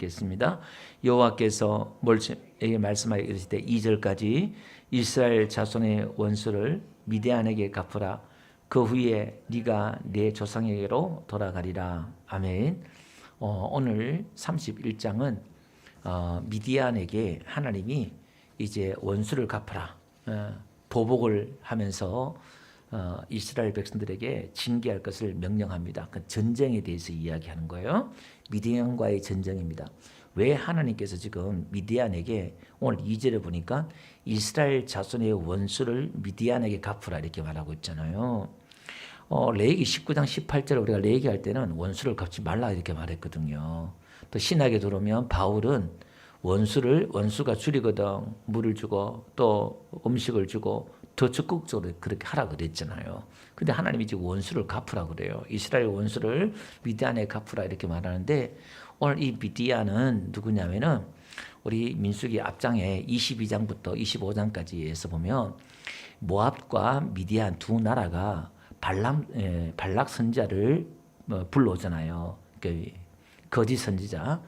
읽겠습니다. 여호와께서 모세에게 말씀하여 이르시되 2절까지 이스라엘 자손의 원수를 미디안에게 갚으라. 그 후에 네가 내 조상에게로 돌아가리라. 아멘. 오늘 31장은 미디안에게 하나님이 이제 원수를 갚으라, 보복을 하면서 이스라엘 백성들에게 징계할 것을 명령합니다. 그 전쟁에 대해서 이야기하는 거예요. 미디안과의 전쟁입니다. 왜 하나님께서 지금 미디안에게 오늘 2절에 보니까 이스라엘 자손의 원수를 미디안에게 갚으라 이렇게 말하고 있잖아요. 레위기 19장 18절 우리가 레위기할 때는 원수를 갚지 말라 이렇게 말했거든요. 또 신학에 들어오면 바울은 원수가 줄이거든 물을 주고 또 음식을 주고 더 적극적으로 그렇게 하라 그랬잖아요. 근데 하나님이 지금 원수를 갚으라 그래요. 이스라엘 원수를 미디안에 갚으라 이렇게 말하는데 오늘 이 미디안은 누구냐면은 우리 민수기 앞장에 22장부터 25장까지에서 보면 모압과 미디안 두 나라가 발락 선지자를 불러오잖아요. 거짓 선지자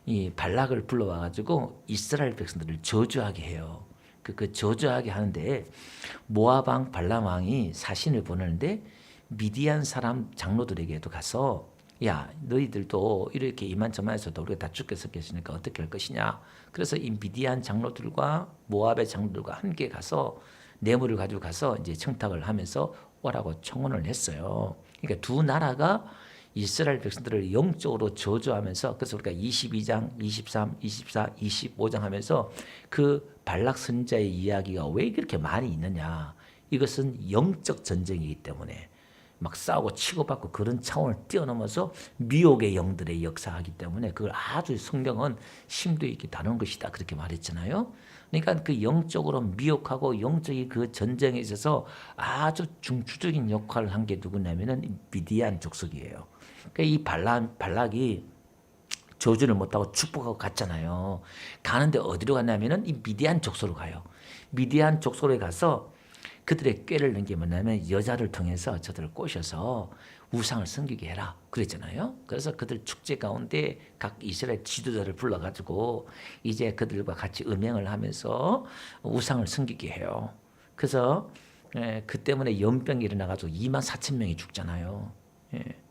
이 발락을 불러와가지고 이스라엘 백성들을 저주하게 해요. 그 저주하게 하는데 모압 왕 발람 왕이 사신을 보내는데 미디안 사람 장로들에게도 가서 야 너희들도 이렇게 이만저만해서도 우리가 다 죽게 섞였으니까 어떻게 할 것이냐. 그래서 이 미디안 장로들과 모압의 장로들과 함께 가서 뇌물을 가지고 가서 이제 청탁을 하면서 오라고 청혼을 했어요. 그러니까 두 나라가 이스라엘 백성들을 영적으로 저주하면서 그래서 우리가 22장, 23, 24, 25장 하면서 그 발락 선지자의 이야기가 왜 그렇게 많이 있느냐. 이것은 영적 전쟁이기 때문에 막 싸우고 치고받고 그런 차원을 뛰어넘어서 미혹의 영들의 역사하기 때문에 그걸 아주 성경은 심도 있게 다루는 것이다 그렇게 말했잖아요. 그러니까 그 영적으로 미혹하고 영적인 그 전쟁에 있어서 아주 중추적인 역할을 한 게 누구냐면은 미디안 족속이에요. 그러니까 이 발락이 저주를 못하고 축복하고 갔잖아요. 가는데 어디로 갔냐면은 이 미디안 족속으로 가요. 미디안 족속에 가서 그들의 꾀를 넣은 게 뭐냐면 여자를 통해서 저들을 꼬셔서 우상을 섬기게 해라 그랬잖아요. 그래서 그들 축제 가운데 각 이스라엘 지도자를 불러가지고 이제 그들과 같이 음행을 하면서 우상을 섬기게 해요. 그래서 그 때문에 연병이 일어나가지고 2만 4천 명이 죽잖아요.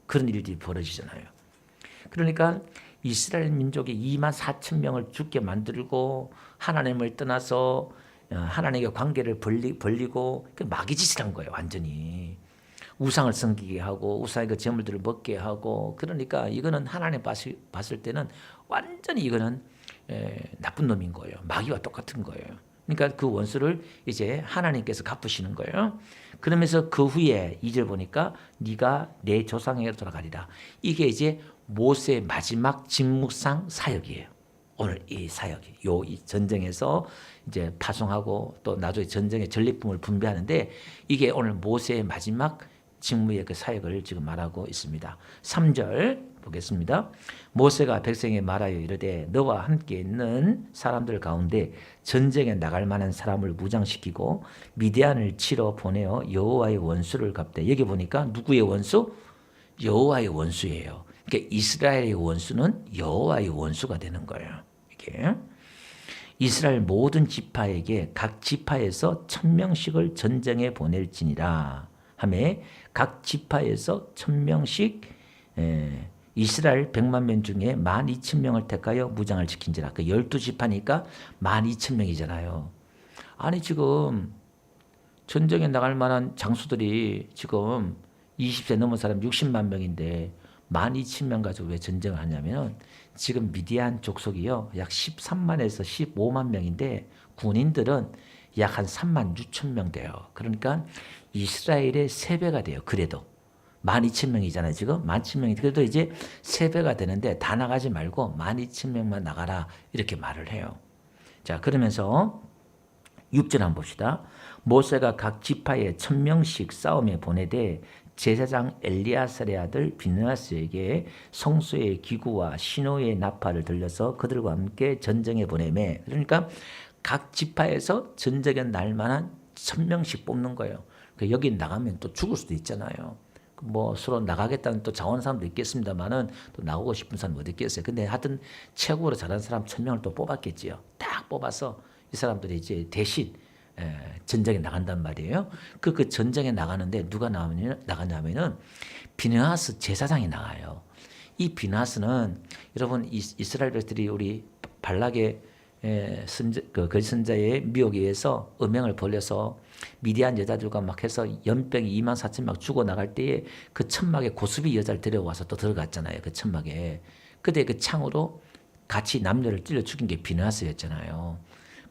그런 일들이 벌어지잖아요. 그러니까 이스라엘 민족이 2만 4천 명을 죽게 만들고 하나님을 떠나서 하나님과 관계를 벌리고 마귀짓을 한 거예요. 완전히 우상을 섬기게 하고 우상의 그 재물들을 먹게 하고 그러니까 이거는 하나님 봤을 때는 완전히 이거는 나쁜 놈인 거예요. 마귀와 똑같은 거예요. 그러니까 그 원수를 이제 하나님께서 갚으시는 거예요. 그러면서 그 후에 2절 보니까 네가 내 조상에게 돌아가리라. 이게 이제 모세의 마지막 직무상 사역이에요. 오늘 이 사역이 이 전쟁에서 이제 파송하고 또 나중에 전쟁의 전리품을 분배하는데 이게 오늘 모세의 마지막 직무의 그 사역을 지금 말하고 있습니다. 3절 보겠습니다. 모세가 백성에게 말하여 이르되 너와 함께 있는 사람들 가운데 전쟁에 나갈 만한 사람을 무장시키고 미디안을 치러 보내어 여호와의 원수를 갚되. 여기 보니까 누구의 원수? 여호와의 원수예요. 그러니까 이스라엘의 원수는 여호와의 원수가 되는 거예요. 이게 이스라엘 모든 지파에게 각 지파에서 1000명씩을 전쟁에 보낼지니라 하매 각 지파에서 1000명씩 이스라엘 100만 명 중에 12,000명을 택하여 무장을 지킨지라. 그 12지파니까 12,000명이잖아요. 아니 지금 전쟁에 나갈 만한 장수들이 지금 20세 넘은 사람 60만 명인데 12,000명 가지고 왜 전쟁을 하냐면 지금 미디안 족속이요 약 13만에서 15만 명인데 군인들은 약 한 3만 6천 명 돼요. 그러니까 이스라엘의 3배가 돼요. 그래도 12,000명이잖아요. 지금 11,000명이 그래도 이제 3배가 되는데 다 나가지 말고 12,000명만 나가라 이렇게 말을 해요. 자 그러면서 6절 한번 봅시다. 모세가 각 지파에 1000명씩 싸움에 보내되 제사장 엘리아살의 아들 비느하스에게 성소의 기구와 신호의 나팔을 들려서 그들과 함께 전쟁에 보내매. 그러니까 각 지파에서 전쟁에 날 만한 1000명씩 뽑는 거예요. 여기 나가면 또 죽을 수도 있잖아요. 뭐 서로 나가겠다는 또 자원하는 사람도 있겠습니다만은 또 나오고 싶은 사람 어디 있겠어요. 근데 하여튼 최고로 잘하는 사람 1,000명을 또 뽑았겠지요. 딱 뽑아서 이 사람들이 이제 대신 전쟁에 나간단 말이에요. 그 전쟁에 나가는데 누가 나가냐면은 비느하스 제사장이 나가요. 이 비느하스는 여러분 이스라엘 백성들이 우리 발락의 거짓 선자의 미혹에 의해서 음행을 벌려서 미디안 여자들과 막 해서 연병이 24,000 막 죽어 나갈 때에 그 천막에 고수비 여자를 데려와서 또 들어갔잖아요. 그 천막에. 그때 그 창으로 같이 남녀를 찔러 죽인 게 비느하스였잖아요.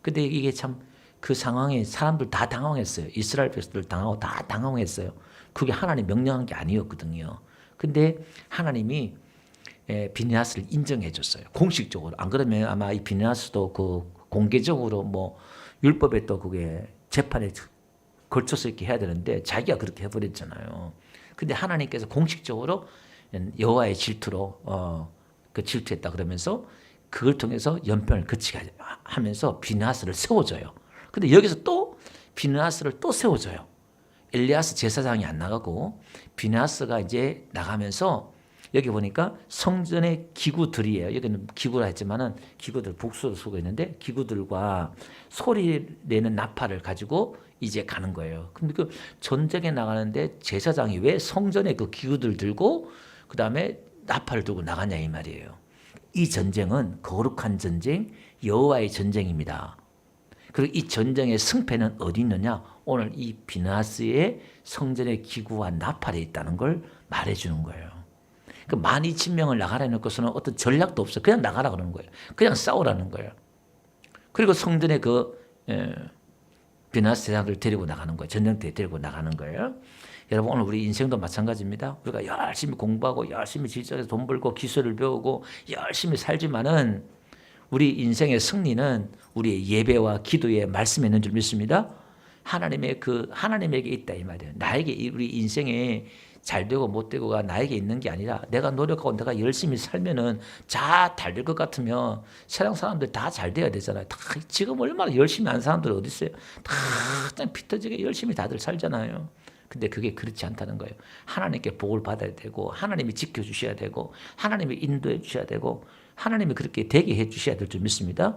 근데 이게 참 그 상황에 사람들 다 당황했어요. 이스라엘 백성들 당하고 다 당황했어요. 그게 하나님 명령한 게 아니었거든요. 근데 하나님이 비느하스를 인정해 줬어요. 공식적으로. 안 그러면 아마 이 비느하스도 그 공개적으로 뭐 율법에 또 그게 재판에 걸쳐서 이렇게 해야 되는데 자기가 그렇게 해버렸잖아요. 근데 하나님께서 공식적으로 여호와의 질투로 그 질투했다 그러면서 그걸 통해서 연병을 그치게 하면서 비느하스를 세워줘요. 근데 여기서 또 비느하스를 또 세워줘요. 엘리야스 제사장이 안 나가고 비느하스가 이제 나가면서 여기 보니까 성전의 기구들이에요. 여기는 기구라 했지만은 기구들 복수로 쓰고 있는데 기구들과 소리 내는 나팔을 가지고 이제 가는 거예요. 근데 그 전쟁에 나가는데 제사장이 왜 성전의 그 기구들 들고 그 다음에 나팔을 들고 나가냐 이 말이에요. 이 전쟁은 거룩한 전쟁, 여호와의 전쟁입니다. 그리고 이 전쟁의 승패는 어디 있느냐? 오늘 이 비느하스의 성전의 기구와 나팔에 있다는 걸 말해주는 거예요. 그 12,000명을 나가라는 것은 어떤 전략도 없어요. 그냥 나가라 그러는 거예요. 그냥 싸우라는 거예요. 그리고 성전에 비느하스 제사장을 데리고 나가는 거예요. 전쟁터에 데리고 나가는 거예요. 여러분 오늘 우리 인생도 마찬가지입니다. 우리가 열심히 공부하고 열심히 직장에서 돈 벌고 기술을 배우고 열심히 살지만은 우리 인생의 승리는 우리의 예배와 기도의 말씀에 있는 줄 믿습니다. 하나님에게 있다 이 말이에요. 나에게 우리 인생에 잘 되고 못 되고가 나에게 있는 게 아니라 내가 노력하고 내가 열심히 살면은 다 잘 될 것 같으면 세상 사람들 다 잘 돼야 되잖아요. 다 지금 얼마나 열심히 한 사람들 어디 있어요? 다 그냥 피 터지게 열심히 다들 살잖아요. 근데 그게 그렇지 않다는 거예요. 하나님께 복을 받아야 되고 하나님이 지켜주셔야 되고 하나님이 인도해 주셔야 되고 하나님이 그렇게 되게 해 주셔야 될 줄 믿습니다.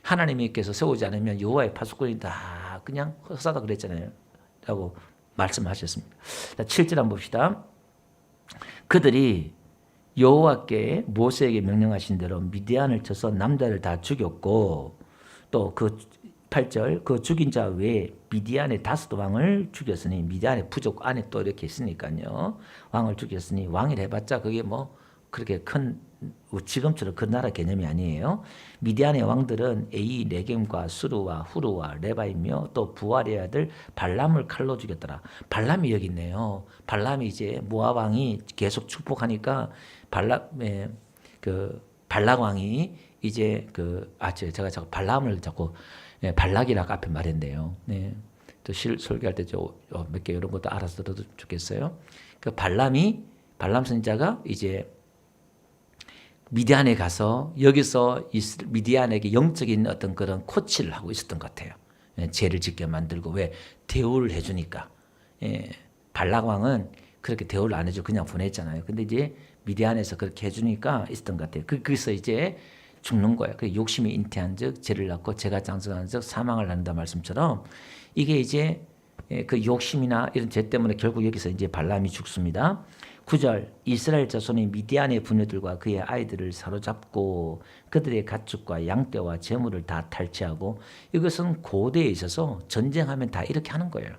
하나님께서 세우지 않으면 여호와의 파수꾼이 다 그냥 헛사다 그랬잖아요. 라고 말씀하셨습니다. 7절 한번 봅시다. 그들이 여호와께 모세에게 명령하신 대로 미디안을 쳐서 남자를 다 죽였고 또 그 8절 그 죽인 자 외에 미디안의 5 왕을 죽였으니 미디안의 부족 안에 또 이렇게 있으니까요. 왕을 죽였으니 왕이라 해봤자 그게 뭐 그렇게 큰 지금처럼 그 나라 개념이 아니에요. 미디안의 왕들은 에이, 레겜과 수르와 후르와 레바이며 또 부알의 아들 발람을 칼로 죽였더라. 발람이 여기 있네요. 발람이 이제 모압 왕이 계속 축복하니까 발락 왕이 이제 제가 자꾸 발람을 자꾸 발락이라고 앞에 말했네요. 네. 또 설교할 때 몇 개 이런 것도 알아서 들어도 좋겠어요. 그 발람 선지자가 이제 미디안에 가서 여기서 미디안에게 영적인 어떤 그런 코치를 하고 있었던 것 같아요. 죄를 짓게 만들고 왜 대우를 해주니까. 발락 왕은 그렇게 대우를 안 해주고 그냥 보냈잖아요. 근데 이제 미디안에서 그렇게 해주니까 있었던 것 같아요. 거기서 이제 죽는 거예요. 그 욕심이 잉태한즉 죄를 낳고 죄가 장성한즉 사망을 낳는다 말씀처럼 이게 이제 그 욕심이나 이런 죄 때문에 결국 여기서 이제 발람이 죽습니다. 9절 이스라엘 자손이 미디안의 부녀들과 그의 아이들을 사로잡고 그들의 가축과 양떼와 재물을 다 탈취하고 이것은 고대에 있어서 전쟁하면 다 이렇게 하는 거예요.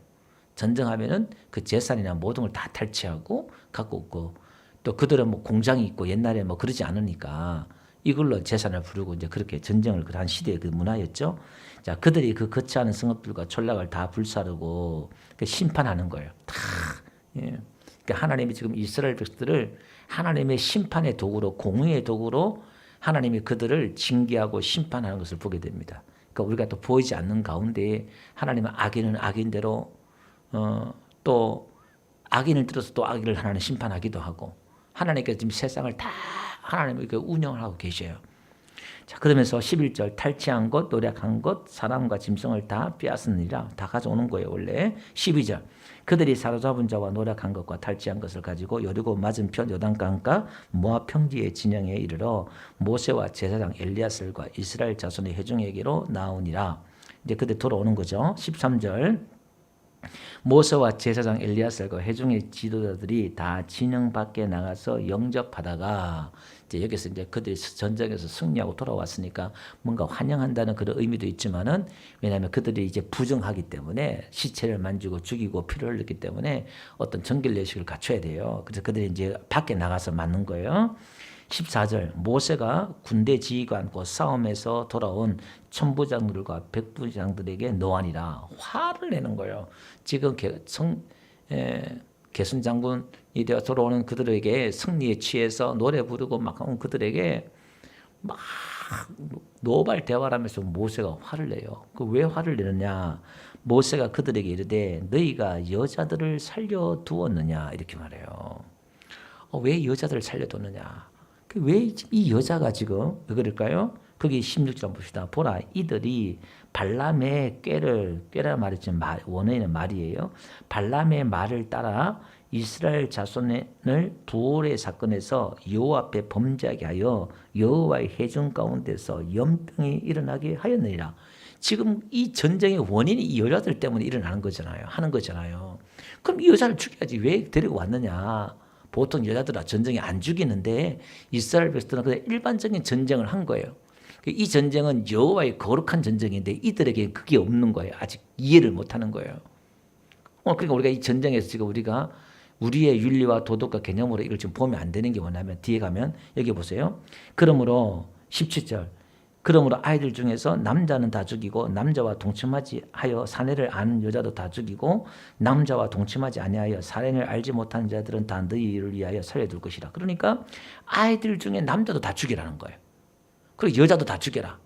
전쟁하면은 그 재산이나 모든 걸 다 탈취하고 갖고 있고 또 그들은 뭐 공장이 있고 옛날에 뭐 그러지 않으니까 이걸로 재산을 부르고 이제 그렇게 전쟁을 한 시대의 그 문화였죠. 자, 그들이 그 거치하는 성읍들과 촌락을 다 불사르고 심판하는 거예요. 다. 예. 그러니까 하나님이 지금 이스라엘 백성들을 하나님의 심판의 도구로 공의의 도구로 하나님이 그들을 징계하고 심판하는 것을 보게 됩니다. 그러니까 우리가 또 보이지 않는 가운데 하나님은 악인은 악인대로 또 악인을 들어서 또 악인을 하나님 심판하기도 하고 하나님께서 지금 세상을 다 하나님이 운영을 하고 계셔요. 자, 그러면서 11절 탈취한 것, 노력한 것, 사람과 짐승을 다 빼앗으니라. 다 가져오는 거예요, 원래. 12절. 그들이 사로잡은 자와 노력한 것과 탈취한 것을 가지고 여리고 맞은편 요단강가 모압 평지의 진영에 이르러 모세와 제사장 엘리야설과 이스라엘 자손의 회중에게로 나오니라. 이제 그들 돌아오는 거죠. 13절. 모세와 제사장 엘리야설과 회중의 지도자들이 다 진영 밖에 나가서 영접하다가 이제 여기서 이제 그들이 전쟁에서 승리하고 돌아왔으니까 뭔가 환영한다는 그런 의미도 있지만은 왜냐하면 그들이 이제 부정하기 때문에 시체를 만지고 죽이고 피를 흘렸기 때문에 어떤 정결 예식을 갖춰야 돼요. 그래서 그들이 이제 밖에 나가서 맞는 거예요. 14절 모세가 군대 지휘관 곧 싸움에서 돌아온 천부장들과 백부장들에게 노하니라. 화를 내는 거예요. 지금 개순 장군이 되어 돌아오는 그들에게 승리에 취해서 노래 부르고 막 하는 그들에게 막 노발 대화를 하면서 모세가 화를 내요. 그 왜 화를 내느냐? 모세가 그들에게 이르되 너희가 여자들을 살려두었느냐 이렇게 말해요. 왜 여자들을 살려두느냐? 왜 이 여자가 지금 왜 그럴까요? 거기 16절 한번 봅시다. 보라 이들이 발람의 꾀라 말했지만 원어에는 말이에요. 발람의 말을 따라 이스라엘 자손을 부올의 사건에서 여호와 앞에 범죄하게 하여 여호와의 회중 가운데서 연병이 일어나게 하였느니라. 지금 이 전쟁의 원인이 이 여자들 때문에 일어나는 거잖아요. 하는 거잖아요. 그럼 이 여자를 죽여야지 왜 데리고 왔느냐? 보통 여자들은 전쟁에 안 죽이는데 이스라엘 백성들은 그냥 일반적인 전쟁을 한 거예요. 이 전쟁은 여호와의 거룩한 전쟁인데 이들에게 그게 없는 거예요. 아직 이해를 못하는 거예요. 그러니까 우리가 이 전쟁에서 지금 우리가 우리의 윤리와 도덕과 개념으로 이걸 지금 보면 안 되는 게 뭐냐면 뒤에 가면 여기 보세요. 그러므로 17절 그러므로 아이들 중에서 남자는 다 죽이고 남자와 동침하지 하여 사내를 아는 여자도 다 죽이고 남자와 동침하지 아니하여 사내를 알지 못하는 자들은 다 너희를 위하여 살려둘 것이라. 그러니까 아이들 중에 남자도 다 죽이라는 거예요. 그리고 여자도 다 죽여라.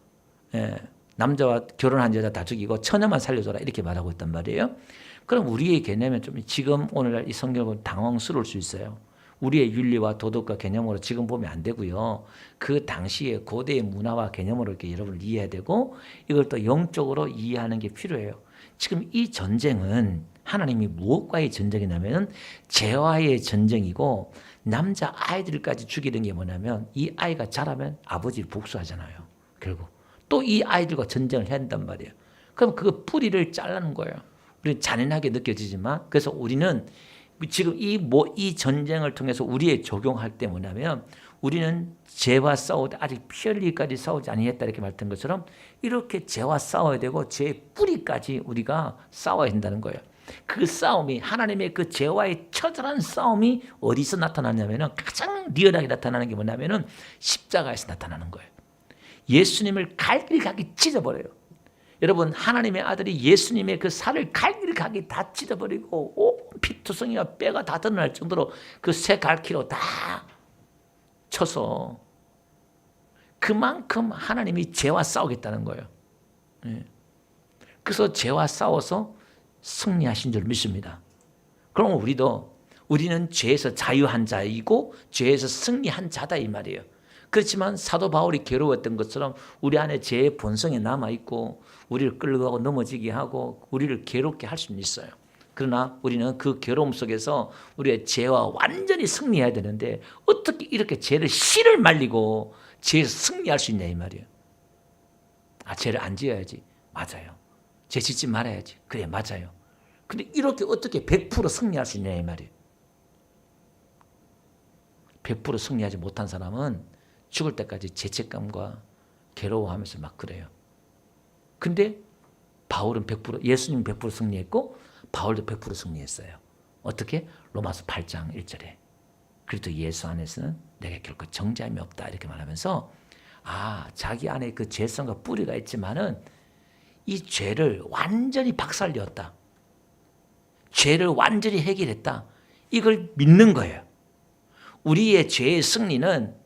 남자와 결혼한 여자 다 죽이고 처녀만 살려줘라 이렇게 말하고 있단 말이에요. 그럼 우리의 개념은 좀 지금 오늘날 이 성경은 당황스러울 수 있어요. 우리의 윤리와 도덕과 개념으로 지금 보면 안 되고요. 그 당시에 고대의 문화와 개념으로 이렇게 여러분을 이해해야 되고 이걸 또 영적으로 이해하는 게 필요해요. 지금 이 전쟁은 하나님이 무엇과의 전쟁이냐면 죄와의 전쟁이고 남자 아이들까지 죽이는 게 뭐냐면 이 아이가 자라면 아버지를 복수하잖아요. 결국 또 이 아이들과 전쟁을 해야 한단 말이에요. 그럼 그 뿌리를 자르는 거예요. 우리는 잔인하게 느껴지지만 그래서 우리는 지금 이 전쟁을 통해서 우리의 적용할 때 뭐냐면 우리는 죄와 싸우되 아직 피 흘리기까지 싸우지 아니했다 이렇게 말했던 것처럼 이렇게 죄와 싸워야 되고 죄의 뿌리까지 우리가 싸워야 된다는 거예요. 그 싸움이 하나님의 그 죄와의 처절한 싸움이 어디서 나타나냐면은 가장 리얼하게 나타나는 게 뭐냐면은 십자가에서 나타나는 거예요. 예수님을 갈기갈기 찢어버려요. 여러분 하나님의 아들이 예수님의 그 살을 갈기갈기 다 찢어버리고 온 피투성이와 뼈가 다 드러날 정도로 그 새 갈퀴로 다 쳐서 그만큼 하나님이 죄와 싸우겠다는 거예요. 그래서 죄와 싸워서 승리하신 줄 믿습니다. 그럼 우리는 죄에서 자유한 자이고 죄에서 승리한 자다 이 말이에요. 그렇지만 사도 바울이 괴로웠던 것처럼 우리 안에 죄의 본성이 남아있고 우리를 끌고 넘어지게 하고 우리를 괴롭게 할 수는 있어요. 그러나 우리는 그 괴로움 속에서 우리의 죄와 완전히 승리해야 되는데 어떻게 이렇게 죄를 씨를 말리고 죄에서 승리할 수 있냐 이 말이에요. 죄를 안 지어야지. 맞아요. 죄 짓지 말아야지. 그래 맞아요. 근데 이렇게 어떻게 100% 승리할 수 있냐 이 말이에요. 100% 승리하지 못한 사람은 죽을 때까지 죄책감과 괴로워하면서 막 그래요. 근데 바울은 100% 예수님 100% 승리했고 바울도 100% 승리했어요. 어떻게? 로마서 8장 1절에 그리스도 예수 안에서는 내게 결코 정죄함이 없다 이렇게 말하면서 자기 안에 그 죄성과 뿌리가 있지만은 이 죄를 완전히 박살내었다. 죄를 완전히 해결했다. 이걸 믿는 거예요. 우리의 죄의 승리는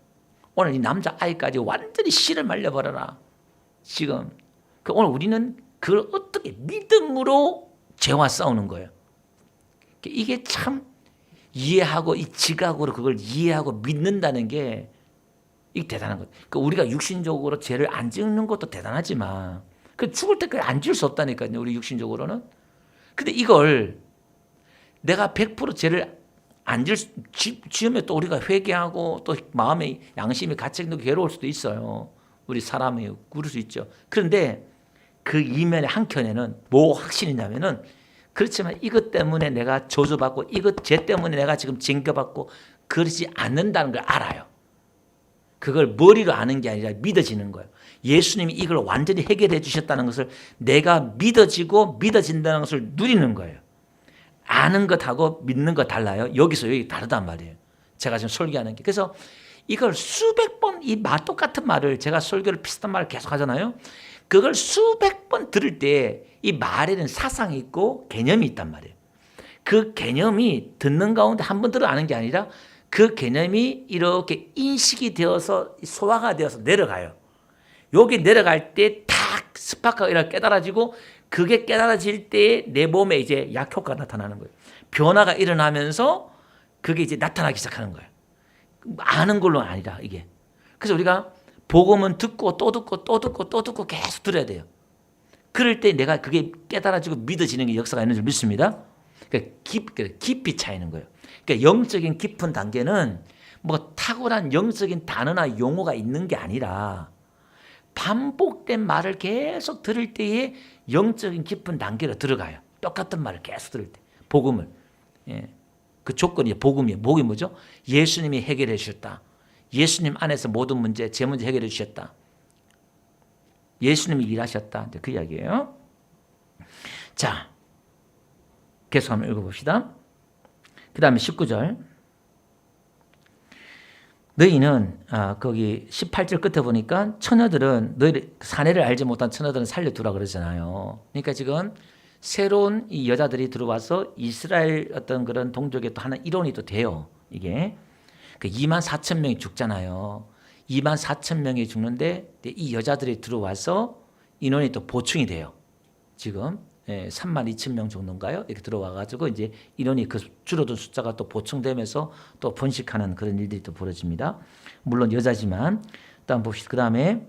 오늘 이 남자아이까지 완전히 씨를 말려버려라. 지금 오늘 우리는 그걸 어떻게 믿음으로 죄와 싸우는 거예요. 이게 참 이해하고 이 지각으로 그걸 이해하고 믿는다는 게 이게 대단한 거예요. 그러니까 우리가 육신적으로 죄를 안 짓는 것도 대단하지만 그 죽을 때까지 안 지을 수 없다니까요. 우리 육신적으로는. 근데 이걸 내가 100% 죄를 안 지으면 또 우리가 회개하고 또 마음의 양심이 갇혀있는 게 괴로울 수도 있어요. 우리 사람이 그럴 수 있죠. 그런데 그 이면의 한켠에는 뭐 확신이냐면은 그렇지만 이것 때문에 내가 저주받고 이것 죄 때문에 내가 지금 징계받고 그러지 않는다는 걸 알아요. 그걸 머리로 아는 게 아니라 믿어지는 거예요. 예수님이 이걸 완전히 해결해 주셨다는 것을 내가 믿어지고 믿어진다는 것을 누리는 거예요. 아는 것하고 믿는 것 달라요. 여기서 여기 다르단 말이에요. 제가 지금 설교하는 게. 그래서 이걸 수백 번 이 똑같은 말을 제가 설교를 비슷한 말을 계속 하잖아요. 그걸 수백 번 들을 때 이 말에는 사상이 있고 개념이 있단 말이에요. 그 개념이 듣는 가운데 한 번 들어 아는 게 아니라 그 개념이 이렇게 인식이 되어서 소화가 되어서 내려가요. 여기 내려갈 때 탁 스파크가 이렇게 깨달아지고 그게 깨달아질 때 내 몸에 이제 약효과가 나타나는 거예요. 변화가 일어나면서 그게 이제 나타나기 시작하는 거예요. 아는 걸로 아니라 이게. 그래서 우리가 복음은 듣고 또 듣고 또 듣고 또 듣고 계속 들어야 돼요. 그럴 때 내가 그게 깨달아지고 믿어지는 게 역사가 있는 줄 믿습니다. 그러니까 깊이 차이는 거예요. 그러니까 영적인 깊은 단계는 뭐 탁월한 영적인 단어나 용어가 있는 게 아니라 반복된 말을 계속 들을 때에 영적인 깊은 단계로 들어가요. 똑같은 말을 계속 들을 때. 복음을. 예. 그 조건이 복음이에요. 복음이 뭐죠? 예수님이 해결해 주셨다. 예수님 안에서 모든 문제, 제 문제 해결해 주셨다. 예수님이 일하셨다. 그 이야기예요. 자, 계속 한번 읽어봅시다. 그 다음에 19절. 너희는 거기 18절 끝에 보니까 처녀들은 너희 사내를 알지 못한 처녀들은 살려두라 그러잖아요. 그러니까 지금 새로운 이 여자들이 들어와서 이스라엘 어떤 그런 동족의 또 하나 일원이 또 돼요. 이게 2만 4천 명이 죽잖아요. 2만 4천 명이 죽는데 이 여자들이 들어와서 인원이 또 보충이 돼요. 지금 3만 2천 명 정도인가요? 이렇게 들어와가지고 이제 인원이 그 줄어든 숫자가 또 보충되면서 또 번식하는 그런 일들이 또 벌어집니다. 물론 여자지만. 다음 봅시다. 그 다음에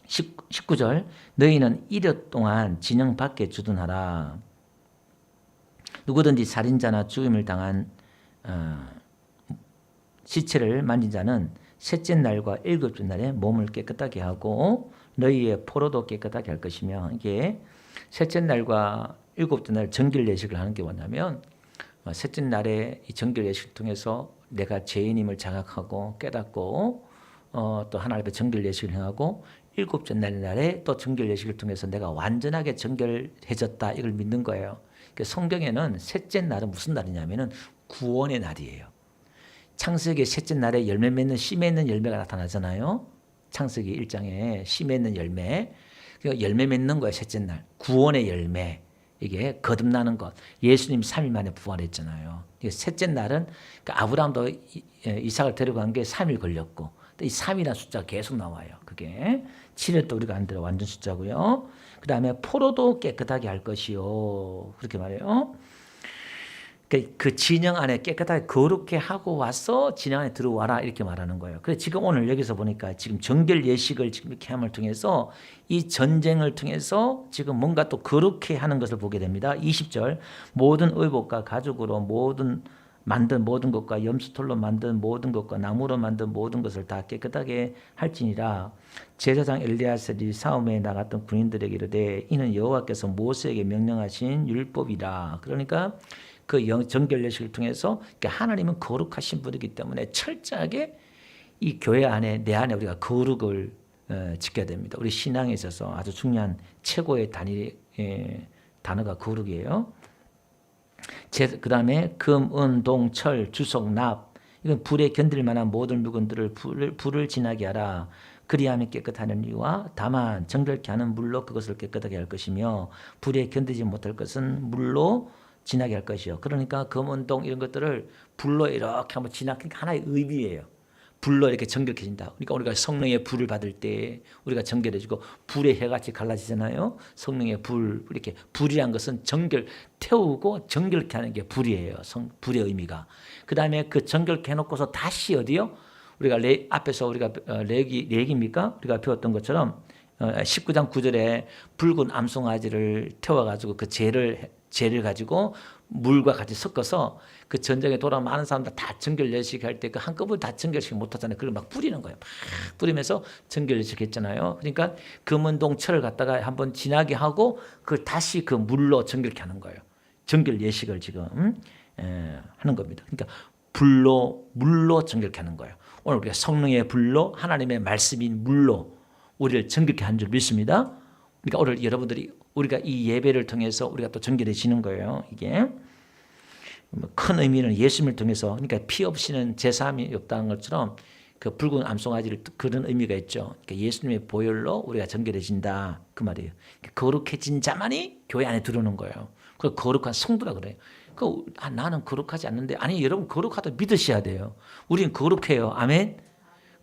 19절. 너희는 이력 동안 진영 밖에 주둔하라. 누구든지 살인자나 죽임을 당한 시체를 만진 자는 셋째 날과 일곱째 날에 몸을 깨끗하게 하고 너희의 포로도 깨끗하게 할 것이며, 이게 셋째 날과 일곱째 날 정결 예식을 하는 게 뭐냐면 셋째 날에 이 정결 예식을 통해서 내가 죄인임을 자각하고 깨닫고 또 하나님 앞에 정결 예식을 행하고 일곱째 날에 또 정결 예식을 통해서 내가 완전하게 정결해졌다, 이걸 믿는 거예요. 성경에는 셋째 날은 무슨 날이냐면은 구원의 날이에요. 창세기 셋째 날에 열매 맺는 씨 맺는 열매가 나타나잖아요. 창세기 1장에 씨 맺는 열매. 열매 맺는 거예요. 셋째 날. 구원의 열매. 이게 거듭나는 것. 예수님 3일 만에 부활했잖아요. 셋째 날은 그러니까 아브라함도 이삭을 데려간 게 3일 걸렸고 이 3이라는 숫자가 계속 나와요. 그게 7일 또 우리가 안 들어 완전 숫자고요. 그 다음에 포로도 깨끗하게 할 것이요. 그렇게 말해요. 그 진영 안에 깨끗하게 거룩게 하고 와서 진영 안에 들어와라, 이렇게 말하는 거예요. 그래서 지금 오늘 여기서 보니까 지금 정결 예식을 지금 이렇게 함을 통해서 이 전쟁을 통해서 지금 뭔가 또 거룩게 하는 것을 보게 됩니다. 20절. 모든 의복과 가죽으로 만든 모든 것과 염소털로 만든 모든 것과 나무로 만든 모든 것을 다 깨끗하게 할지니라. 제사장 엘리야셀이 싸움에 나갔던 군인들에게 이르되 이는 여호와께서 모세에게 명령하신 율법이라. 그러니까 그 정결 예식을 통해서 하나님은 거룩하신 분이기 때문에 철저하게 이 교회 안에 내 안에 우리가 거룩을 지켜야 됩니다. 우리 신앙에 있어서 아주 중요한 최고의 단어가 거룩이에요. 그 다음에 금, 은, 동, 철, 주석, 납, 이건 불에 견딜 만한 모든 물건들을 불을 지나게 하라. 그리하면 깨끗하는 이와 다만 정결케 하는 물로 그것을 깨끗하게 할 것이며 불에 견디지 못할 것은 물로 지나게 할 것이요. 그러니까 금은동 이런 것들을 불로 이렇게 한번 지나게, 하나의 의미예요. 불로 이렇게 정결해진다. 그러니까 우리가 성령의 불을 받을 때 우리가 정결해지고 불의 해같이 갈라지잖아요. 성령의 불, 이렇게 불이란 것은 태우고 정결케 하는 게 불이에요. 불의 의미가. 그 다음에 그 정결케 해놓고서 다시 어디요? 우리가 앞에서 우리가 레기입니까? 우리가 배웠던 것처럼 19장 9절에 붉은 암송아지를 태워가지고 그 재를 가지고 물과 같이 섞어서 그 전쟁에 돌아온 많은 사람들 다 정결 예식 할 때 그 한꺼번에 다 정결식 못하잖아요. 그걸 막 뿌리는 거예요. 막 뿌리면서 정결 예식 했잖아요. 그러니까 금은동 철을 갖다가 한번 진하게 하고 그걸 다시 그 물로 정결케 하는 거예요. 정결 예식을 지금 하는 겁니다. 그러니까 물로 정결케 하는 거예요. 오늘 우리가 성령의 불로 하나님의 말씀인 물로 우리를 정결케 한 줄 믿습니다. 그러니까 오늘 여러분들이 우리가 이 예배를 통해서 우리가 또 정결해지는 거예요. 이게 큰 의미는 예수님을 통해서 그러니까 피 없이는 제사함이 없다는 것처럼 그 붉은 암송아지를 그런 의미가 있죠. 그러니까 예수님의 보혈로 우리가 정결해진다 그 말이에요. 거룩해진 자만이 교회 안에 들어오는 거예요. 그 거룩한 성도라 그래요. 나는 거룩하지 않는데 아니 여러분 거룩하다 믿으셔야 돼요. 우리는 거룩해요. 아멘.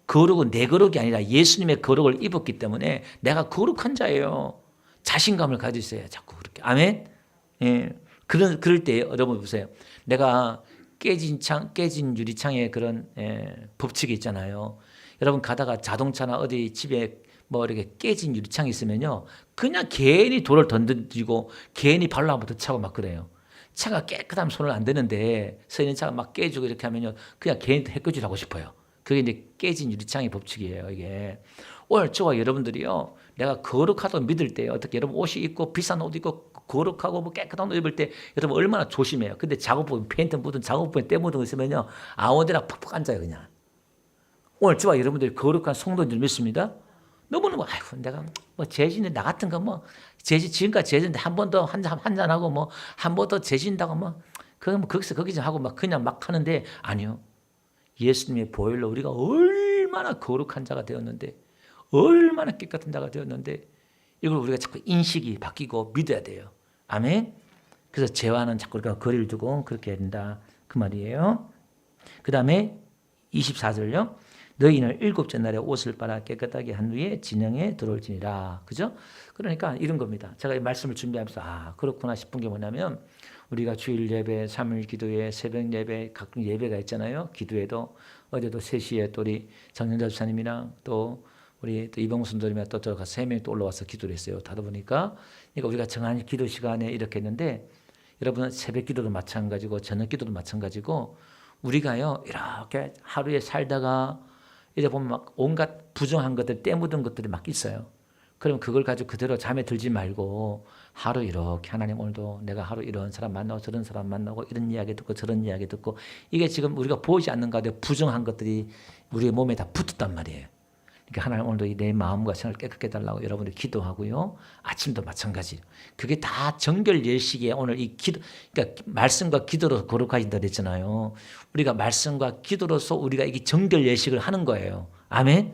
거룩은 내 거룩이 아니라 예수님의 거룩을 입었기 때문에 내가 거룩한 자예요. 자신감을 가지세요. 자꾸 그렇게. 아멘. 예. 그럴 때 여러분 보세요. 내가 깨진 유리창에 그런 법칙이 있잖아요. 여러분 가다가 자동차나 어디 집에 뭐 이렇게 깨진 유리창이 있으면요. 그냥 괜히 돌을 던지고 괜히 발로 한번 더 차고 막 그래요. 차가 깨끗하면 손을 안 대는데 서 있는 차가 막 깨지고 이렇게 하면요. 그냥 괜히 해코지를 하고 싶어요. 그게 이제 깨진 유리창의 법칙이에요. 이게 오늘 저와 여러분들이요. 내가 거룩하다고 믿을 때 어떻게 여러분 옷이 입고 비싼 옷 입고 거룩하고 뭐 깨끗한 옷 입을 때 여러분 얼마나 조심해요. 근데 작업복 페인트 묻은 작업복에 때 묻은 거 있으면요. 아무데나 푹푹 앉아요 그냥. 오늘 저와 여러분들이 거룩한 성도인 줄 믿습니다. 너무너무 아이고 내가 뭐 재진에 나 같은 거 뭐 재진 지금까지 재진데 한 번 더 한잔 하고 뭐 한 번 더 재진다고 뭐 그거 뭐 거기서 하고 막 그냥 막 하는데 아니요. 예수님의 보혈로 우리가 얼마나 거룩한 자가 되었는데 얼마나 깨끗한 자가 되었는데 이걸 우리가 자꾸 인식이 바뀌고 믿어야 돼요. 아멘. 그래서 죄와는 자꾸 우리가 거리를 두고 그렇게 해야 된다 그 말이에요. 그 다음에 24절요. 너희는 일곱째 날에 옷을 빨아 깨끗하게 한 후에 진영에 들어올지니라. 그죠? 그러니까 이런 겁니다. 제가 이 말씀을 준비하면서 그렇구나 싶은 게 뭐냐면 우리가 주일 예배, 3일 기도회, 새벽 예배, 각종 예배가 있잖아요. 기도회도 어제도 3시에 또 우리 장영자 주사님이랑 또 우리 또 이봉수 선생님이랑 또 저가 3명이 또 올라와서 기도를 했어요. 하다 보니까 그러니까 우리가 정한 기도 시간에 이렇게 했는데 여러분 새벽 기도도 마찬가지고 저녁 기도도 마찬가지고 우리가요 이렇게 하루에 살다가 이제 보면 막 온갖 부정한 것들 때묻은 것들이 막 있어요. 그럼 그걸 가지고 그대로 잠에 들지 말고 하루 이렇게 하나님 오늘도 내가 하루 이런 사람 만나고 저런 사람 만나고 이런 이야기 듣고 저런 이야기 듣고 이게 지금 우리가 보이지 않는 가운데 부정한 것들이 우리의 몸에 다 붙었단 말이에요. 그러니까 하나님 오늘도 내 마음과 생각을 깨끗게 해달라고 여러분들이 기도하고요. 아침도 마찬가지. 그게 다 정결 예식에 오늘 이 기도, 그러니까 말씀과 기도로 거룩하신다 그랬잖아요. 우리가 말씀과 기도로서 우리가 이게 정결 예식을 하는 거예요. 아멘.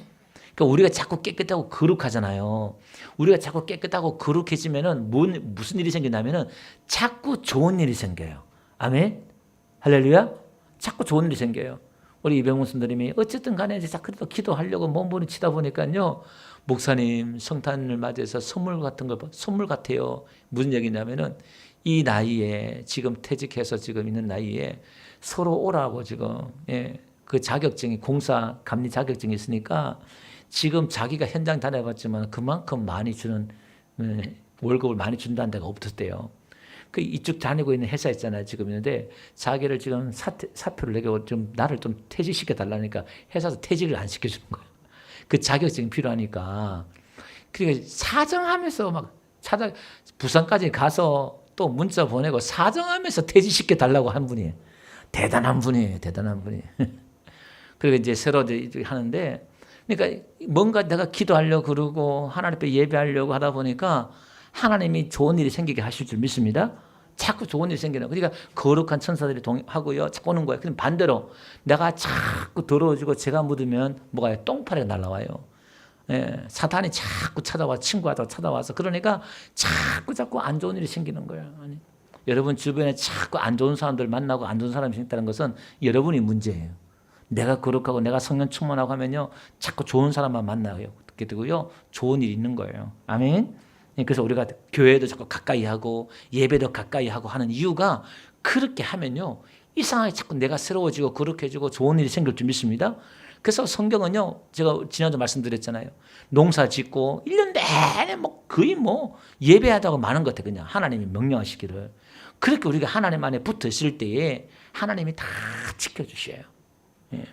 그러니까 우리가 자꾸 깨끗하고 거룩하잖아요. 우리가 자꾸 깨끗하고 거룩해지면은 무슨 일이 생기냐면은 자꾸 좋은 일이 생겨요. 아멘. 할렐루야. 자꾸 좋은 일이 생겨요. 우리 이병훈 선생님이 어쨌든 간에 이제 그래도 기도하려고 몸부림치다 보니까요. 목사님 성탄을 맞이해서 선물 같은 거 선물 같아요. 무슨 얘기냐면은 이 나이에 지금 퇴직해서 지금 있는 나이에 서로 오라고 지금 그 자격증이 공사 감리 자격증이 있으니까 지금 자기가 현장 다녀봤지만 그만큼 많이 주는 월급을 많이 준다는 데가 없었대요. 그 이쪽 다니고 있는 회사 있잖아요. 지금 있는데 자기를 지금 사표를 내고 좀 나를 좀 퇴직시켜 달라니까 회사에서 퇴직을 안 시켜주는 거예요. 그 자격증이 필요하니까. 그러니까 사정하면서 막 부산까지 가서 또 문자 보내고 사정하면서 퇴직시켜 달라고 한 분이에요. 대단한 분이에요. 그리고 이제 새로 이제 하는데 그러니까 뭔가 내가 기도하려고 그러고 하나님 앞에 예배하려고 하다 보니까 하나님이 좋은 일이 생기게 하실 줄 믿습니다. 자꾸 좋은 일이 생기는 거예요. 그러니까 거룩한 천사들이 하고요. 자꾸 오는 거예요. 그럼 반대로 내가 자꾸 더러워지고 제가 묻으면 뭐가요? 똥파리가 날라와요. 사탄이 자꾸 친구하다가 찾아와서 그러니까 자꾸 안 좋은 일이 생기는 거예요. 아니, 여러분 주변에 자꾸 안 좋은 사람들 만나고 안 좋은 사람이 생겼다는 것은 여러분이 문제예요. 내가 거룩하고 내가 성령 충만하고 하면요. 자꾸 좋은 사람만 만나요. 그렇게 되고요. 좋은 일이 있는 거예요. 아멘. 그래서 우리가 교회도 자꾸 가까이 하고 예배도 가까이 하고 하는 이유가 그렇게 하면요. 이상하게 자꾸 내가 새로워지고 거룩해지고 좋은 일이 생길 줄 믿습니다. 그래서 성경은요, 제가 지난주 말씀드렸잖아요. 농사 짓고 1년 내내 뭐 거의 뭐 예배하다가 많은 것 같아요. 그냥 하나님이 명령하시기를. 그렇게 우리가 하나님 안에 붙어 있을 때에 하나님이 다 지켜주셔요. 예.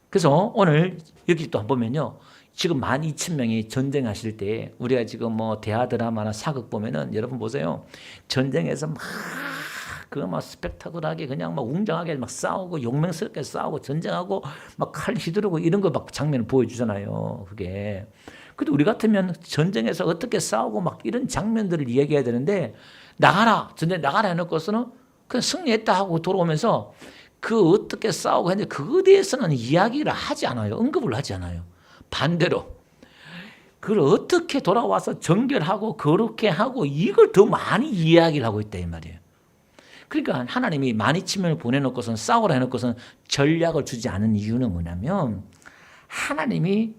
그래서 오늘 여기 또 보면요. 지금 12,000명이 전쟁하실 때 우리가 지금 뭐 대하 드라마나 사극 보면은 여러분 보세요. 전쟁에서 막 그거 막 스펙타클하게 그냥 막 웅장하게 막 싸우고 용맹스럽게 싸우고 전쟁하고 막 칼 휘두르고 이런 거 막 장면을 보여주잖아요. 그게. 근데 우리 같으면 전쟁에서 어떻게 싸우고 막 이런 장면들을 이야기해야 되는데 나가라 전쟁 나가라 해놓고서는 그냥 승리했다 하고 돌아오면서 그 어떻게 싸우고 했는데 그거에 대해서는 이야기를 하지 않아요. 언급을 하지 않아요. 반대로 그걸 어떻게 돌아와서 정결하고 거룩게 하고 이걸 더 많이 이야기를 하고 있다 이 말이에요. 그러니까 하나님이 12,000명을 보내놓고선 싸우라 해놓고선 전략을 주지 않은 이유는 뭐냐면 하나님이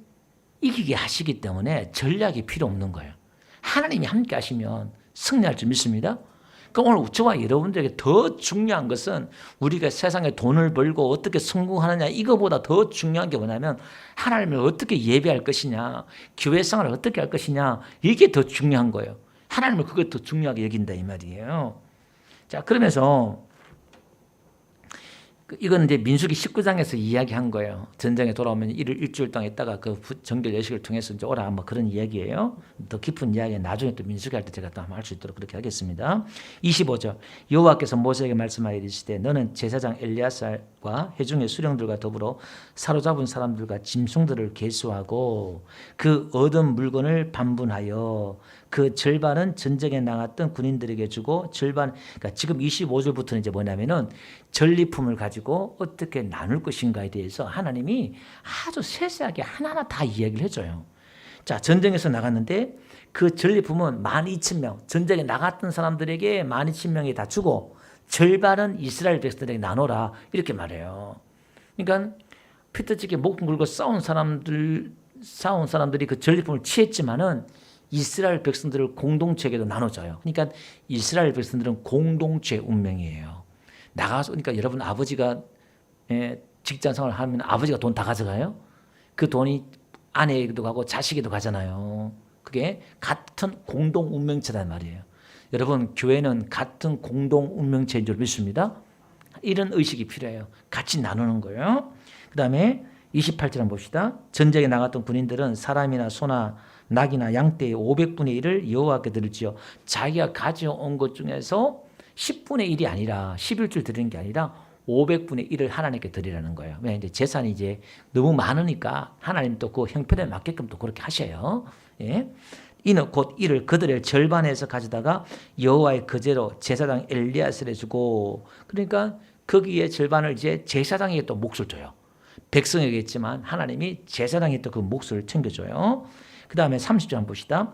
이기게 하시기 때문에 전략이 필요 없는 거예요. 하나님이 함께 하시면 승리할 줄 믿습니다. 그러니까 오늘 저와 여러분들에게 더 중요한 것은 우리가 세상에 돈을 벌고 어떻게 성공하느냐 이거보다 더 중요한 게 뭐냐면 하나님을 어떻게 예배할 것이냐 교회 생활을 어떻게 할 것이냐 이게 더 중요한 거예요. 하나님을 그게 더 중요하게 여긴다 이 말이에요. 자, 그러면서 이건 이제 민수기 19장에서 이야기한 거예요. 전쟁에 돌아오면 일주일 동안 있다가 그 정결 예식을 통해서 이제 오라 뭐 그런 이야기예요. 더 깊은 이야기는 나중에 또 민수기 할 때 제가 또 한번 할 수 있도록 그렇게 하겠습니다. 25절 여호와께서 모세에게 말씀하여 이르시되 너는 제사장 엘리야살과 회중의 수령들과 더불어 사로잡은 사람들과 짐승들을 계수하고 그 얻은 물건을 반분하여 그 절반은 전쟁에 나갔던 군인들에게 주고 절반 그러니까 지금 25절부터는 이제 뭐냐면은 전리품을 가지고 어떻게 나눌 것인가에 대해서 하나님이 아주 세세하게 하나하나 다 이야기를 해줘요. 자, 전쟁에서 나갔는데 그 전리품은 12,000명 전쟁에 나갔던 사람들에게 12,000명이 다 주고 절반은 이스라엘 백성들에게 나눠라 이렇게 말해요. 그러니까 피터지게 목숨 걸고 싸운 사람들이 그 전리품을 취했지만은 이스라엘 백성들을 공동체에게도 나눠줘요. 그러니까 이스라엘 백성들은 공동체 운명이에요. 나가서 그러니까 여러분 아버지가 직장 생활을 하면 아버지가 돈 다 가져가요. 그 돈이 아내에게도 가고 자식에도 가잖아요. 그게 같은 공동 운명체란 말이에요. 여러분 교회는 같은 공동 운명체인 줄 믿습니다. 이런 의식이 필요해요. 같이 나누는 거예요. 그 다음에 28절 한번 봅시다. 전쟁에 나갔던 군인들은 사람이나 소나 낙이나 양떼의 500분의 1을 여호와께 드릴지어 자기가 가져온 것 중에서 10분의 1이 아니라 11줄 드리는 게 아니라 500분의 1을 하나님께 드리라는 거예요. 왜 이제 재산이 이제 너무 많으니까 하나님 또 그 형편에 맞게끔 또 그렇게 하셔요. 예. 이는 곧 이를 그들의 절반에서 가져다가 여호와의 거제로 제사장 엘리야살에 주고 그러니까 거기에 절반을 이제 제사장에게 또 몫을 줘요. 백성에게 있지만 하나님이 제사장에 또 그 몫을 챙겨줘요. 그 다음에 30절 한번 봅시다.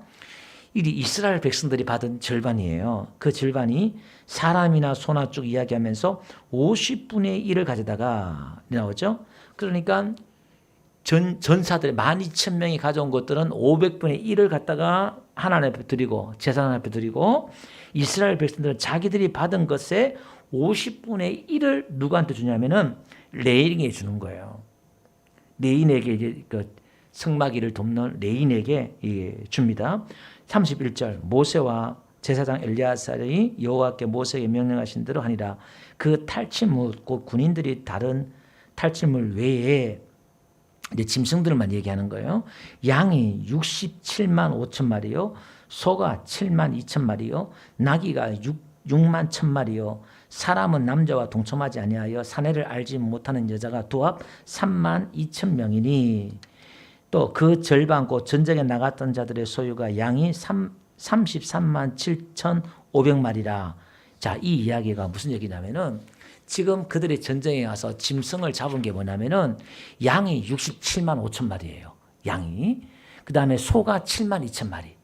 이 이스라엘 백성들이 받은 절반이에요. 그 절반이 사람이나 소나 쭉 이야기하면서 50분의 1을 가져다가 나오죠. 그러니까 전사들 12,000명이 가져온 것들은 500분의 1을 갖다가 하나님 앞에 드리고 제사장 앞에 드리고 이스라엘 백성들은 자기들이 받은 것에 50분의 1을 누구한테 주냐면은 레인에게 주는 거예요. 레인에게 이제 그 성막일을 돕는 레인에게 줍니다. 31절 모세와 제사장 엘리야살이 여호와께 모세에게 명령하신 대로 하니라. 그 탈취물 곧 군인들이 다른 탈취물 외에 이제 짐승들만 얘기하는 거예요. 양이 67만 5천 마리요, 소가 7만 2천 마리요, 나귀가 6만 1천 마리요. 사람은 남자와 동침하지 아니하여 사내를 알지 못하는 여자가 도합 3만 2천 명이니 또 그 절반 곧 전쟁에 나갔던 자들의 소유가 양이 33만 7,500마리라. 자, 이 이야기가 무슨 얘기냐면은 지금 그들이 전쟁에 가서 짐승을 잡은 게 뭐냐면은 양이 67만 5천 마리예요. 양이. 그 다음에 소가 7만 2천 마리.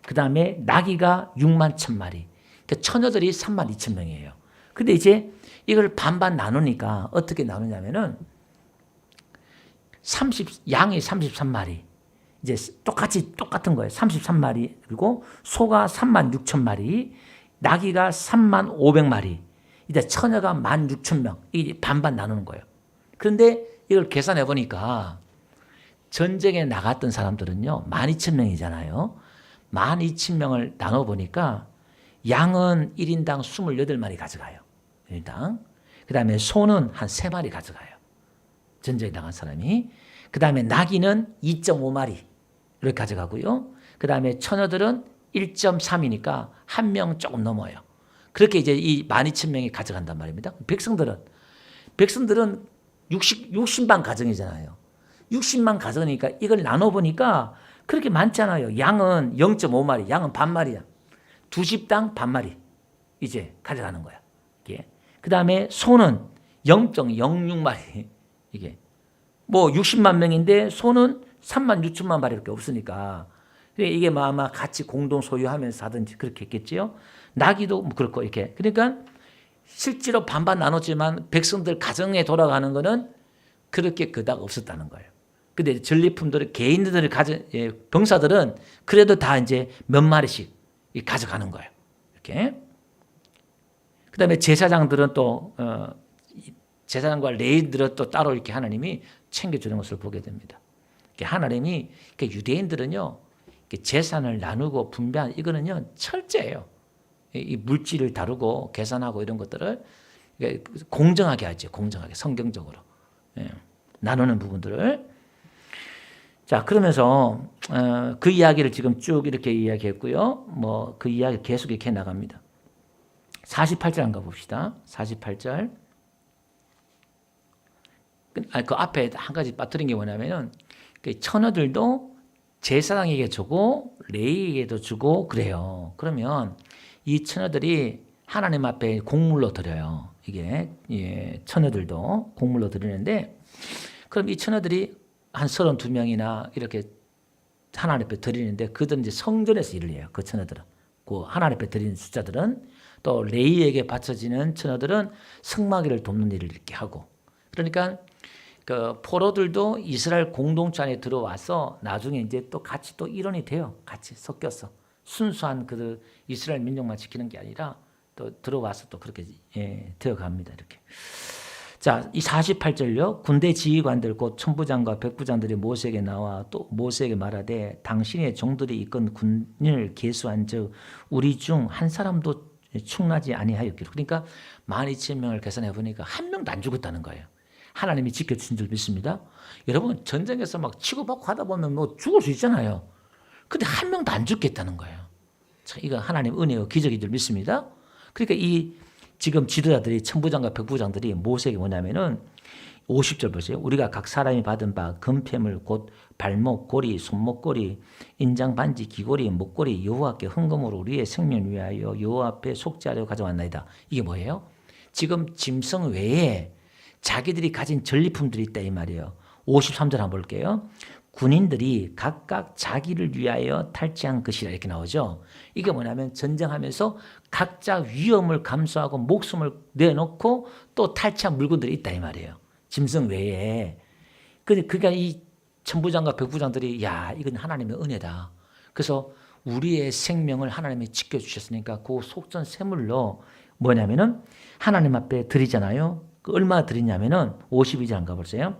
그 다음에 나귀가 6만 1천 마리. 그러니까 처녀들이 3만 2천 명이에요. 근데 이제 이걸 반반 나누니까 어떻게 나누냐면은 양이 33마리. 이제 똑같은 거예요. 33마리. 그리고 소가 3만 6천 마리. 나귀가 3만 500마리. 이제 처녀가 1만 6천 명. 이게 반반 나누는 거예요. 그런데 이걸 계산해 보니까 전쟁에 나갔던 사람들은요 12,000명이잖아요. 12,000명을 나눠보니까 양은 1인당 28마리 가져가요. 1인당. 그 다음에 소는 한 3마리 가져가요. 전쟁에 나간 사람이. 그 다음에 나귀는 2.5마리를 가져가고요. 그 다음에 처녀들은 1.3이니까 1명 조금 넘어요. 그렇게 이제 이 12,000명이 가져간단 말입니다. 백성들은 60만 가정이잖아요. 60만 가정이니까 이걸 나눠보니까 그렇게 많잖아요. 양은 0.5마리, 양은 반마리야. 두 집당 반마리 이제 가져가는 거야. 이게. 그 다음에 소는 0.06마리. 이게 뭐 60만 명인데 소는 3만 6천만 마리밖에 없으니까 이게 아마 같이 공동 소유하면서 하든지 그렇게 했겠지요. 나귀도 뭐 그렇고 이렇게. 그러니까 실제로 반반 나눴지만 백성들 가정에 돌아가는 거는 그렇게 그닥 없었다는 거예요. 근데 전리품들을 개인들을 병사들은 그래도 다 이제 몇 마리씩 가져가는 거예요. 이렇게. 그다음에 제사장들은 또 제사장과 레위인들은 또 따로 이렇게 하나님이 챙겨주는 것을 보게 됩니다. 하나님이 유대인들은요 재산을 나누고 분배한 이거는요 철저해요. 이 물질을 다루고 계산하고 이런 것들을 공정하게 하죠. 공정하게 성경적으로 나누는 부분들을. 자 그러면서 그 이야기를 지금 쭉 이렇게 이야기했고요. 뭐 그 이야기 계속 이렇게 나갑니다. 48절 한번 봅시다. 48절. 그 앞에 한 가지 빠뜨린 게 뭐냐면은 처녀들도 제사장에게 주고 레위에게도 주고 그래요. 그러면 이 처녀들이 하나님 앞에 곡물로 드려요. 이게 처녀들도 곡물로 드리는데 그럼 이 처녀들이 한 32명이나 이렇게 하나님 앞에 드리는데 그들은 이제 성전에서 일을 해요. 그 처녀들은. 그 하나님 앞에 드리는 숫자들은 또 레위에게 바쳐지는 처녀들은 성막일을 돕는 일을 이렇게 하고 그러니까 그 포로들도 이스라엘 공동체 안에 들어와서 나중에 이제 또 같이 또 일원이 돼요. 같이 섞여서 순수한 그 이스라엘 민족만 지키는 게 아니라 또 들어와서 또 그렇게 되어갑니다. 이렇게. 자, 이 48절요. 군대 지휘관들 곧 천부장과 백부장들이 모세에게 나와 또 모세에게 말하되 당신의 종들이 이끈 군인을 계수한 즉 우리 중 한 사람도 충나지 아니하였기로. 그러니까 12,000명을 계산해 보니까 한 명도 안 죽었다는 거예요. 하나님이 지켜주신 줄 믿습니다. 여러분 전쟁에서 막 치고받고 하다 보면 뭐 죽을 수 있잖아요. 근데 한 명도 안 죽겠다는 거예요. 자, 이거 하나님 은혜요 기적인 줄 믿습니다. 그러니까 이 지금 지도자들이 천부장과 백부장들이 모세에게 뭐냐면은 50절 보세요. 우리가 각 사람이 받은 바 금패물 곧 발목, 고리, 손목고리, 인장, 반지, 귀고리, 목고리 여호와께 헌금으로 우리의 생명 위하여 여호와 앞에 속죄하려 가져왔나이다. 이게 뭐예요? 지금 짐승 외에 자기들이 가진 전리품들이 있다 이 말이에요. 53절 한번 볼게요. 군인들이 각각 자기를 위하여 탈취한 것이라 이렇게 나오죠. 이게 뭐냐면 전쟁하면서 각자 위험을 감수하고 목숨을 내놓고 또 탈취한 물건들이 있다 이 말이에요. 짐승 외에. 그러니까 이 천부장과 백부장들이 야 이건 하나님의 은혜다. 그래서 우리의 생명을 하나님이 지켜주셨으니까 그 속전 세물로 뭐냐면은 하나님 앞에 드리잖아요. 그 얼마 드리냐면은 52절 한번 가보세요.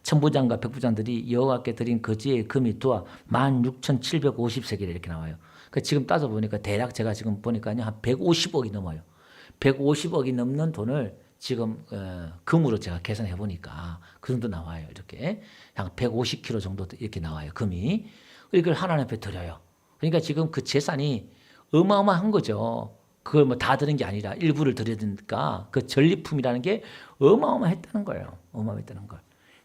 천부장과 백부장들이 여호와께 드린 거지의 금이 두어 16,750세겔 이렇게 나와요. 그러니까 지금 따져보니까 대략 제가 지금 보니까요 한 150억이 넘어요. 150억이 넘는 돈을 지금 금으로 제가 계산해 보니까 그 정도 나와요. 이렇게 한 150kg 정도 이렇게 나와요. 금이. 이걸 하나님 앞에 드려요. 그러니까 지금 그 재산이 어마어마한 거죠. 그걸 뭐 다 드는 게 아니라 일부를 드려야 되니까 그 전리품이라는 게 어마어마했다는 거예요. 어마어마했다는 걸.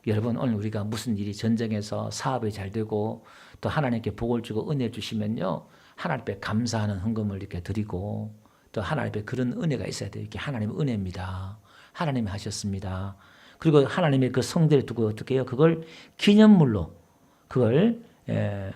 여러분 오늘 우리가 무슨 일이 전쟁에서 사업이 잘 되고 또 하나님께 복을 주고 은혜 주시면요. 하나님 앞에 감사하는 헌금을 이렇게 드리고 또 하나님 앞에 그런 은혜가 있어야 돼요. 이게 하나님의 은혜입니다. 하나님이 하셨습니다. 그리고 하나님의 그 성대를 두고 어떻게 해요? 그걸 기념물로 그걸 맨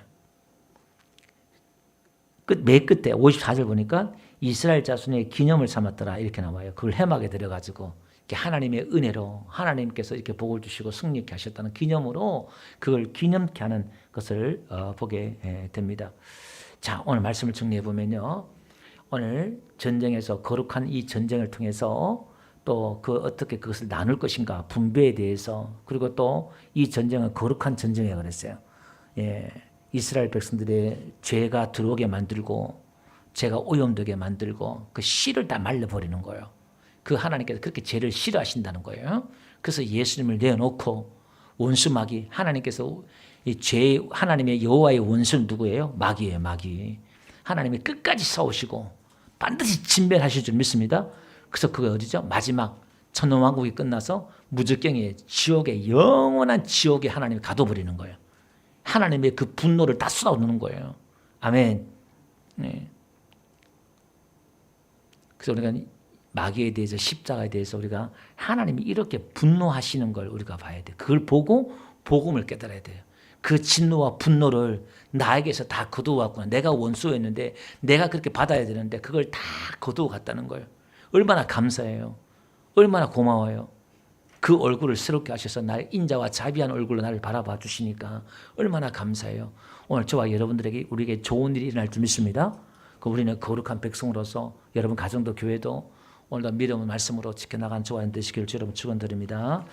끝에 54절 보니까 이스라엘 자손의 기념을 삼았더라 이렇게 나와요. 그걸 해막에 들여가지고 하나님의 은혜로 하나님께서 이렇게 복을 주시고 승리케 하셨다는 기념으로 그걸 기념케 하는 것을 보게 됩니다. 자, 오늘 말씀을 정리해 보면요. 오늘 전쟁에서 거룩한 이 전쟁을 통해서 또 그 어떻게 그것을 나눌 것인가 분배에 대해서 그리고 또 이 전쟁은 거룩한 전쟁이라고 그랬어요. 예, 이스라엘 백성들의 죄가 들어오게 만들고 죄가 오염되게 만들고 그 씨를 다 말려버리는 거예요. 그 하나님께서 그렇게 죄를 싫어하신다는 거예요. 그래서 예수님을 내어놓고 원수 마귀 하나님께서 이 죄 하나님의 여호와의 원수는 누구예요? 마귀예요. 마귀. 하나님이 끝까지 싸우시고 반드시 진멸하실 줄 믿습니다. 그래서 그게 어디죠? 마지막 천년왕국이 끝나서 무적경의 지옥에 영원한 지옥에 하나님이 가둬버리는 거예요. 하나님의 그 분노를 다 쏟아놓는 거예요. 아멘. 네. 그래서 우리가 마귀에 대해서 십자가에 대해서 우리가 하나님이 이렇게 분노하시는 걸 우리가 봐야 돼요. 그걸 보고 복음을 깨달아야 돼요. 그 진노와 분노를 나에게서 다 거두어왔구나. 내가 원수였는데 내가 그렇게 받아야 되는데 그걸 다 거두어 갔다는 거예요. 얼마나 감사해요. 얼마나 고마워요. 그 얼굴을 새롭게 하셔서 나의 인자와 자비한 얼굴로 나를 바라봐 주시니까 얼마나 감사해요. 오늘 저와 여러분들에게 우리에게 좋은 일이 일어날 줄 믿습니다. 우리는 거룩한 백성으로서 여러분 가정도 교회도 오늘도 믿음의 말씀으로 지켜나간 저와 되시길 여러분 축원드립니다.